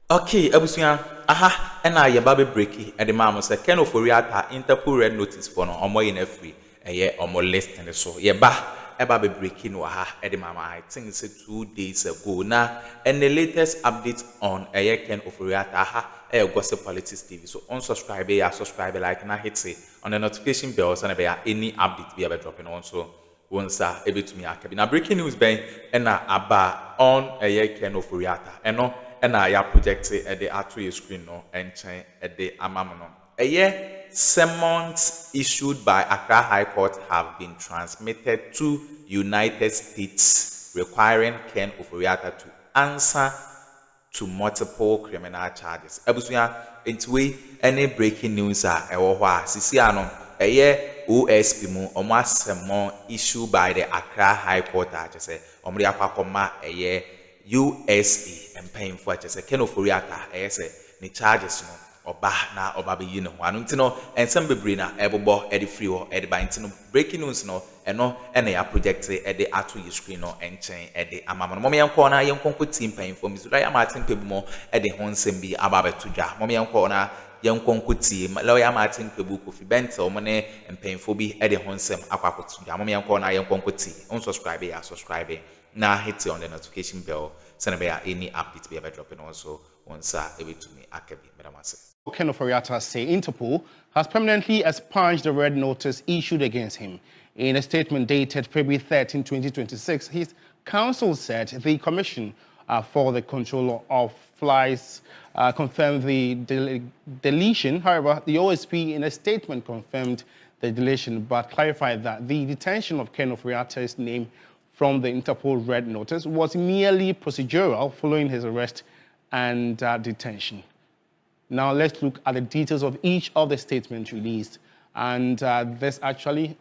Okay, abusuan. Aha, ɛna yɛba breaki. Ɛde maa mo sɛ Ken Ofori Atta Interpol red notice for no ɔmo yɛ no free. Ɛyɛ ɔmo list ne so. Yɛba ɛba breaki no aha. Ɛde maa mo I think say 2 days ago. Na and the latest update on Ken Ofori Atta aha. Gossip Politics TV. So unsubscribe, subscribe, like, na hit say on the notification bell so na be any update be ever dropping on so. Wonsa ebetumi akabi. Na breaking news bɛn ɛna aba on Ken Ofori Atta. Ɛno ɛna ya project ɛde ato your screen no ɛnkyɛn ɛde amam no. Summons issued by Accra High Court have been transmitted to United States requiring Ken Ofori Atta to answer to multiple criminal charges. Ebusuya entwe any breaking news a ɛwɔ hɔ a sisi ano OSP mu ɔmo asɛmmɔ issued by the Accra High Court a kyerɛ sɛ ɔmo de akɔma USA mpanyinfo a kyerɛ sɛ Ken Ofori Atta sɛ ne charges no ɔba na ɔba bɛyi ne ho ano nti no nsɛm bebree na ɛbobɔ ɛde free hɔ ɛde ba nti no breaking news no ɛno ɛna ya project ɛde ato your screen no ɛnkyɛn ɛde ama mo no mɔmɔ yɛnkɔ na yɛnkɔnkɔ team mpanyinfo mi so da yɛ Martin Pebu mo ɛde ho nsɛm bi aba abɛto dwa mɔmɔ yɛnkɔ na yɛnkɔnkɔ team lawyer Martin Pebu Kofi Bento ɔmo ne mpanyinfo bi ɛde ho nsɛm akɔ akɔto dwa mɔmɔ yɛnkɔ na yɛnkɔnkɔ team unsubscribe subscribe na hit on the notification bell send me any update be ever dropping also once able to me akabi medamase. Ken Ofori Atta say Interpol has permanently expunged the red notice issued against him. In a statement dated February 13, 2026, his counsel said the Commission for the Control of Flies confirmed the deletion. However, the OSP in a statement confirmed the deletion but clarified that the detention of Ken Ofori Atta's name from the Interpol red notice was merely procedural following his arrest and detention. Now let's look at the details of each of the statements released. And this actually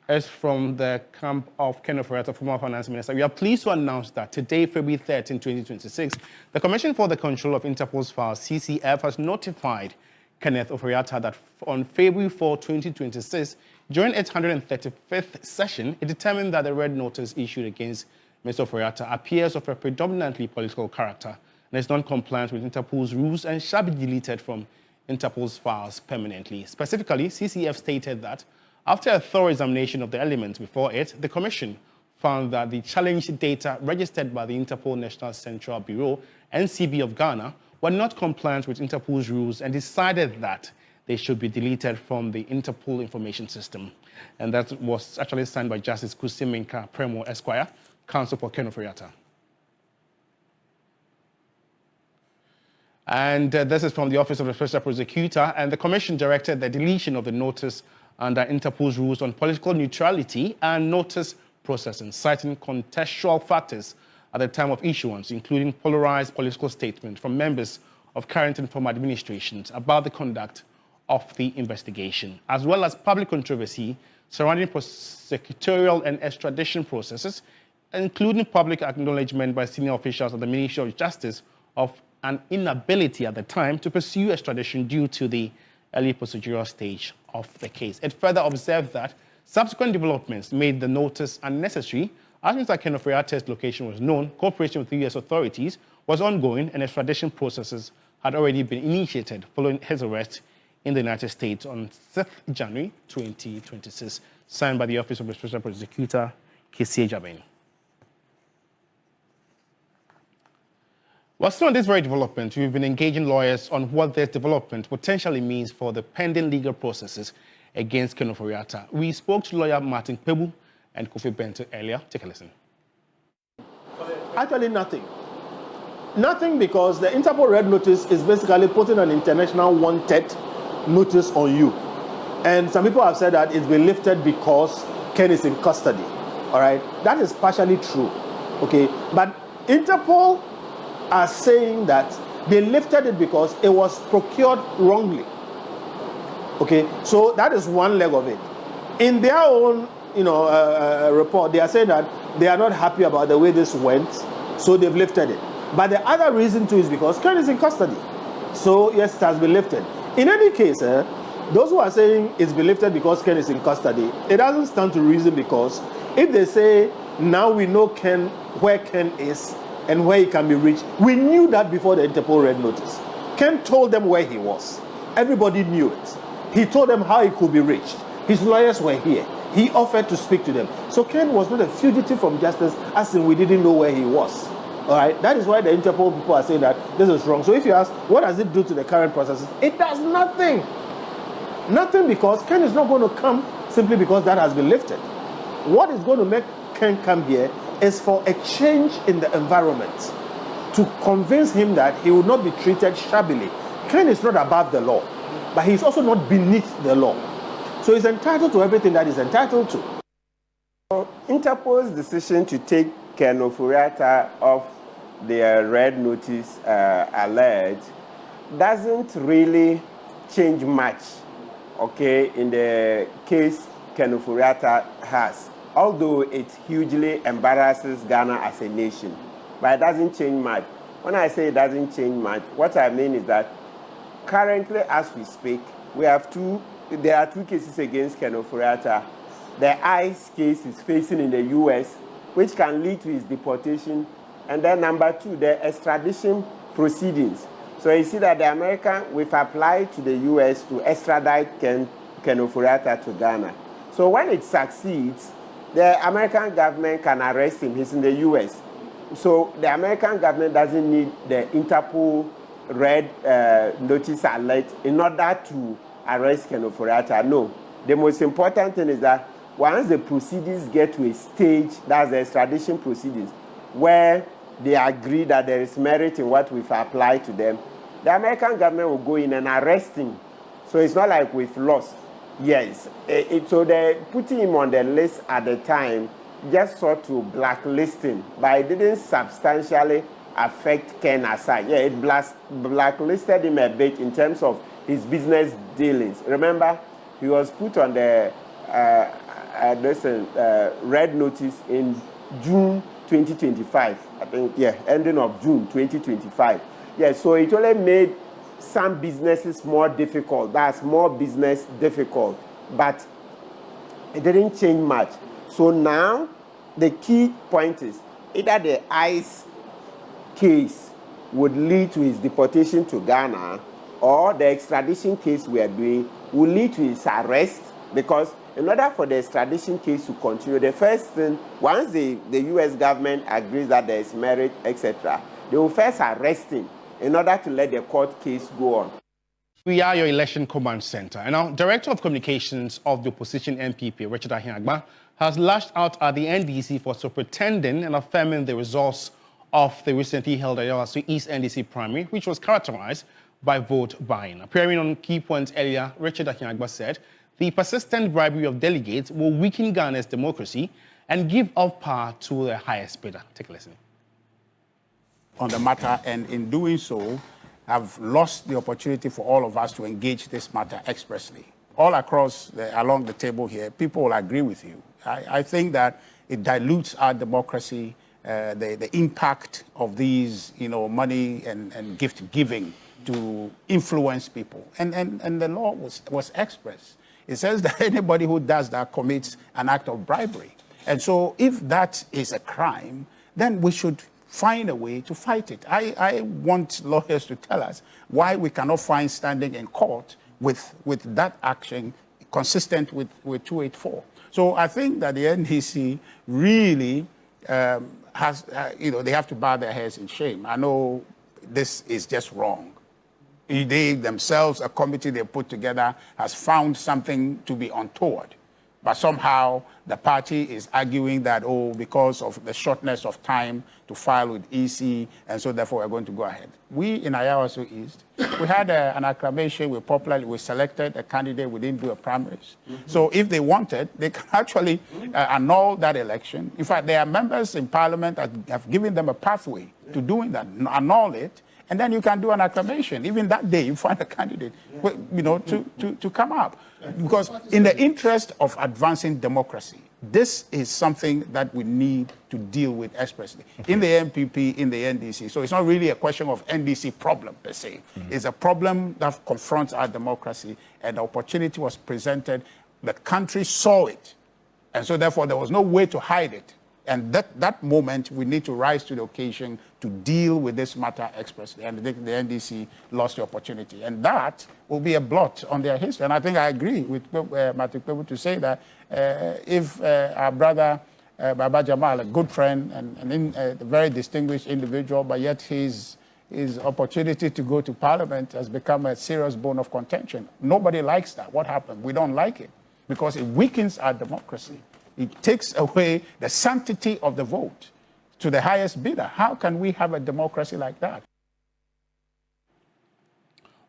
is from the camp of Ken Ofori Atta, former finance minister. We are pleased to announce that today, February 13, 2026, the Commission for the Control of Interpol's Files, CCF, has notified Kenneth Ofori Atta that on February 4, 2026, during its 135th session, it determined that the red notice issued against Mr. Ofori Atta appears of a predominantly political character and is non-compliant with Interpol's rules and shall be deleted from Interpol's files permanently. Specifically, CCF stated that after a thorough examination of the elements before it, the Commission found that the challenged data registered by the Interpol National Central Bureau, NCB of Ghana, were not compliant with Interpol's rules and decided that they should be deleted from the Interpol information system. And that was actually signed by Justice Kusi Minka Premo Esquire, counsel for Ken Ofori Atta. And this is from the Office of the Special Prosecutor, and the Commission directed the deletion of the notice under Interpol's rules on political neutrality and notice processing, citing contextual factors at the time of issuance, including polarized political statements from members of current and former administrations about the conduct of the investigation, as well as public controversy surrounding prosecutorial and extradition processes, including public acknowledgement by senior officials of the Ministry of Justice of an inability at the time to pursue extradition due to the early procedural stage of the case. It further observed that subsequent developments made the notice unnecessary. As Mr. Ken Ofori Atta's location was known, cooperation with the U.S. authorities was ongoing and extradition processes had already been initiated following his arrest in the United States on 6th January 2026, signed by the Office of the Special Prosecutor, Kessie Jabin. Well, still on this very development, we've been engaging lawyers on what this development potentially means for the pending legal processes against Ken Ofori Atta. We spoke to lawyer Martin Pebu and Kofi Bento earlier. Take a listen. Actually, nothing. Nothing, because the Interpol red notice is basically putting an international wanted notice on you. And some people have said that it's been lifted because Ken is in custody. All right? That is partially true. Okay? But Interpol are saying that they lifted it because it was procured wrongly. Okay? So that is one leg of it. In their own, report, they are saying that they are not happy about the way this went, so they've lifted it. But the other reason too is because Ken is in custody. So yes, it has been lifted. In any case, those who are saying it's been lifted because Ken is in custody, it doesn't stand to reason, because if they say now we know where Ken is, and where he can be reached. We knew that before the Interpol red notice. Ken told them where he was. Everybody knew it. He told them how he could be reached. His lawyers were here. He offered to speak to them. So Ken was not a fugitive from justice, as in we didn't know where he was. All right, that is why the Interpol people are saying that this is wrong. So if you ask, what does it do to the current processes? It does nothing. Nothing, because Ken is not going to come simply because that has been lifted. What is going to make Ken come here is for a change in the environment, to convince him that he will not be treated shabbily. Ken is not above the law, but he's also not beneath the law. So he's entitled to everything that he's entitled to. Interpol's decision to take Ken Ofori Atta off their red notice alert doesn't really change much, okay, in the case Ken Ofori Atta has, although it hugely embarrasses Ghana as a nation. But it doesn't change much. When I say it doesn't change much, what I mean is that currently, as we speak, there are two cases against Ken Ofori Atta. The ICE case is facing in the US, which can lead to his deportation. And then number two, the extradition proceedings. So you see that the American, we've applied to the US to extradite Ken Ofori Atta to Ghana. So when it succeeds, the American government can arrest him. He's in the US. So the American government doesn't need the Interpol red notice alert in order to arrest Ken Ofori Atta. No. The most important thing is that once the proceedings get to a stage, that's the extradition proceedings, where they agree that there is merit in what we've applied to them, the American government will go in and arrest him. So it's not like we've lost. Yes. So they're putting him on the list at the time just sought to blacklist him, but it didn't substantially affect Ken aside. Yeah, it blacklisted him a bit in terms of his business dealings. Remember, he was put on the red notice in June 2025. I think, yeah, ending of June 2025. Yeah, so it only made some businesses more difficult. That's more business difficult, but it didn't change much. So now, the key point is either the ICE case would lead to his deportation to Ghana, or the extradition case we are doing will lead to his arrest, because in order for the extradition case to continue, the first thing, once the US government agrees that there is merit, etc., they will first arrest him in order to let the court case go on. We are your election command center. And now, Director of Communications of the opposition MPP, Richard Ahiagba, has lashed out at the NDC for pretending and affirming the results of the recently held Ayawaso East NDC primary, which was characterized by vote buying. Appearing on key points earlier, Richard Ahiagba said the persistent bribery of delegates will weaken Ghana's democracy and give up power to the highest bidder. Take a listen. On the matter, and in doing so, have lost the opportunity for all of us to engage this matter expressly. All across, along the table here, people will agree with you. I think that it dilutes our democracy, the impact of these, money and gift giving to influence people. And the law was expressed. It says that anybody who does that commits an act of bribery. And so if that is a crime, then we should find a way to fight it. I want lawyers to tell us why we cannot find standing in court with that action consistent with 284. So I think that the NDC really has, they have to bow their heads in shame. I know this is just wrong. They themselves, a committee they put together, has found something to be untoward. But somehow the party is arguing that, because of the shortness of time to file with EC, and so therefore we're going to go ahead. We in Ayawaso East, we had an acclamation, we selected a candidate, we didn't do a primaries. So if they wanted, they can actually annul that election. In fact, there are members in parliament that have given them a pathway to doing that, annul it, and then you can do an acclamation. Even that day, you find a candidate, to come up. Because in the interest of advancing democracy, this is something that we need to deal with expressly. In the MPP, in the NDC. So it's not really a question of NDC problem per se. It's a problem that confronts our democracy, and the opportunity was presented. The country saw it. And so therefore, there was no way to hide it. And that moment, we need to rise to the occasion to deal with this matter expressly. And the NDC lost the opportunity. And that will be a blot on their history. And I think I agree with Matthew Kwebu to say that if our brother Baba Jamal, a good friend and a very distinguished individual, but yet his opportunity to go to Parliament has become a serious bone of contention. Nobody likes that. What happened? We don't like it because it weakens our democracy. It takes away the sanctity of the vote to the highest bidder. How can we have a democracy like that?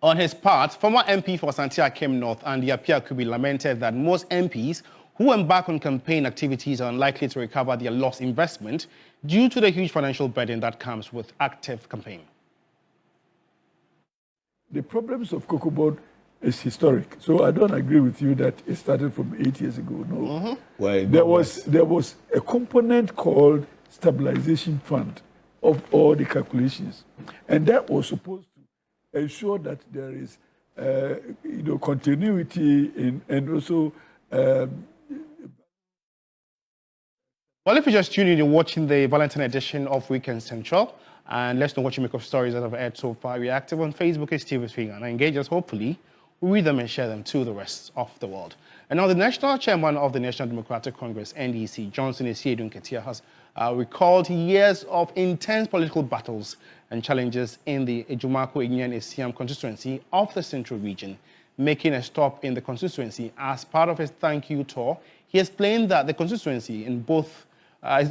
On his part, former MP for Santia Akem North, Andy Apia Kubi, lamented that most MPs who embark on campaign activities are unlikely to recover their lost investment due to the huge financial burden that comes with active campaign. The problems of Cocoa Board is historic. So I don't agree with you that it started from 8 years ago. No. Well, there was a component called stabilization fund of all the calculations. And that was supposed to ensure that there is continuity and also Well, if you just tuned in, you're watching the Valentine edition of Weekend Central. And let's know what you make of stories that have aired so far. We're active on Facebook, TV Swing, and engage us, hopefully. We read them and share them to the rest of the world. And now the national chairman of the National Democratic Congress, NDC, Johnson Esiedun Ketia, has recalled years of intense political battles and challenges in the Ejumako Inyan Esiam constituency of the Central Region. Making a stop in the constituency as part of his thank you tour, he explained that the constituency is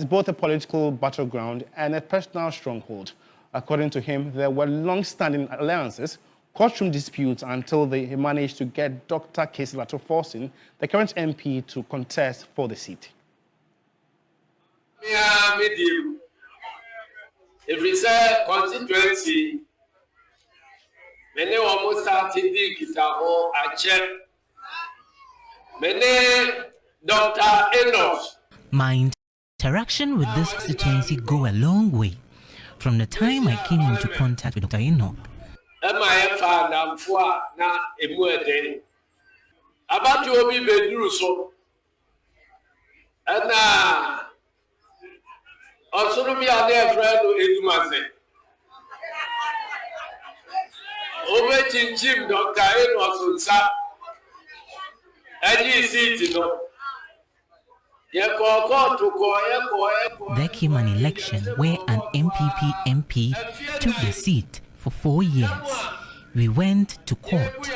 both a political battleground and a personal stronghold. According to him, there were long-standing alliances, courtroom disputes until they managed to get Dr. Kesilato Forson, the current MP, to contest for the seat. If we say constituency, many almost started the Kitao, I check. Many Dr. Enos. My interaction with this constituency go a long way. From the time I came into contact with Dr. Enoch, about you be bedru so and also be a dear friend Edumase over Jim Dr. Enoch Sa and you see it. There came an election where an MPP MP took the seat for 4 years. We went to court,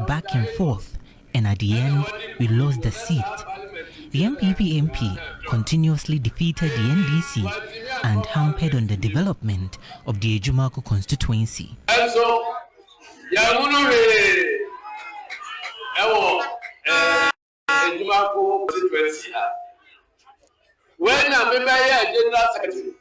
back and forth, and at the end, we lost the seat. The MPP MP continuously defeated the NDC and hampered on the development of the Ejumako constituency. When I'm in my general secretary,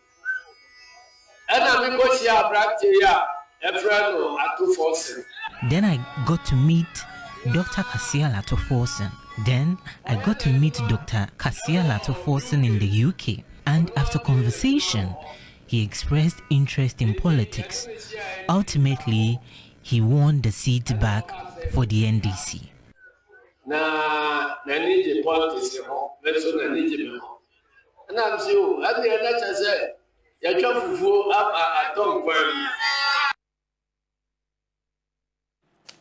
and I'm in Gosia Bractia, a friend at 247. Then I got to meet Dr. Kesilato Forson. Then I got to meet Dr. Kesilato Forson in the UK. And after conversation, he expressed interest in politics. Ultimately, he won the seat back for the NDC. Na need politics, na need and I'm so at the end, I said, you're trying to up at Tom.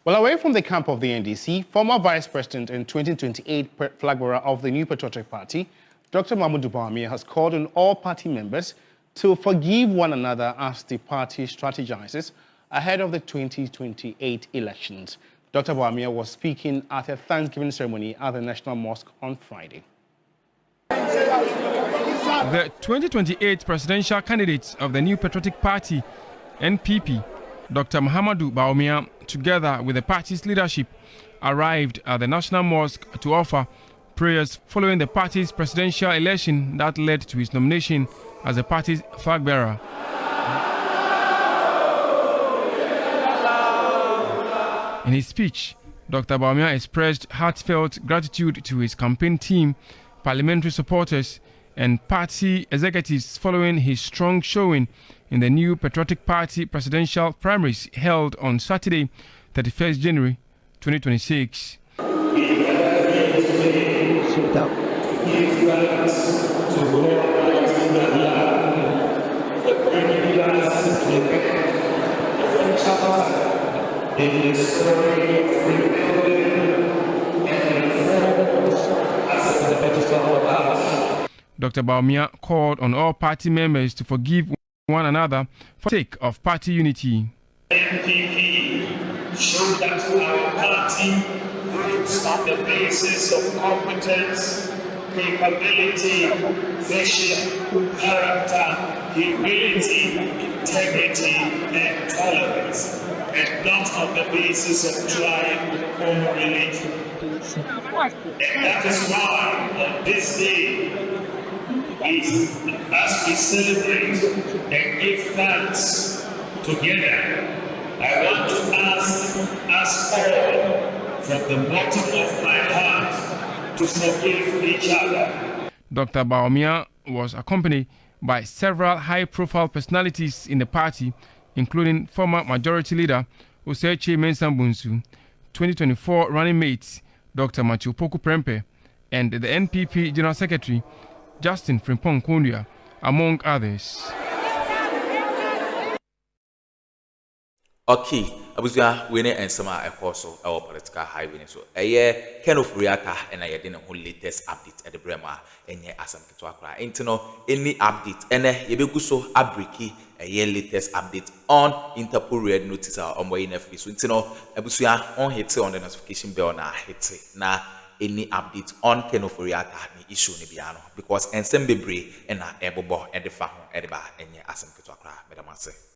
Well, away from the camp of the NDC, former Vice President and 2028 flag bearer of the New Patriotic Party, Dr. Mahmoud Bawumia, has called on all party members to forgive one another as the party strategizes ahead of the 2028 elections. Dr. Bawumia was speaking at a Thanksgiving ceremony at the National Mosque on Friday. The 2028 presidential candidates of the New Patriotic Party, NPP, Dr. Muhammadu Bawumia, together with the party's leadership, arrived at the National Mosque to offer prayers following the party's presidential election that led to his nomination as the party's flag bearer. In his speech, Dr. Bawumia expressed heartfelt gratitude to his campaign team, parliamentary supporters, and party executives following his strong showing in the New Patriotic Party presidential primaries held on Saturday, 31st January 2026. Dr. Bawumia called on all party members to forgive one another for the sake of party unity. NPP showed that our party votes on the basis of competence, capability, vision, character, humility, integrity, and tolerance, and not on the basis of tribe or religion. And that is why on this day, as we celebrate and give thanks together, I want to ask us all from the bottom of my heart to forgive each other. Dr. Bawumia was accompanied by several high-profile personalities in the party, including former Majority Leader Osechi Mensah-Bonsu, 2024 running mate Dr. Matthew Poku Prempeh, and the NPP General Secretary Justin Frimpong Kondua, among others. Okay, abusua we ne ensema ekoso our political highway so Ken Ofori Atta and I did the latest update at the Brema enye asam keto akra enti any update ene yebegu so abriki latest update on Interpol red notice on boy in so enti abusua on hit on the notification bell na hit na any update on Ken Ofori Atta ni issue ni biano because ensem bebre na ebobo e de fa ho e de ba enye asam keto akra medamase.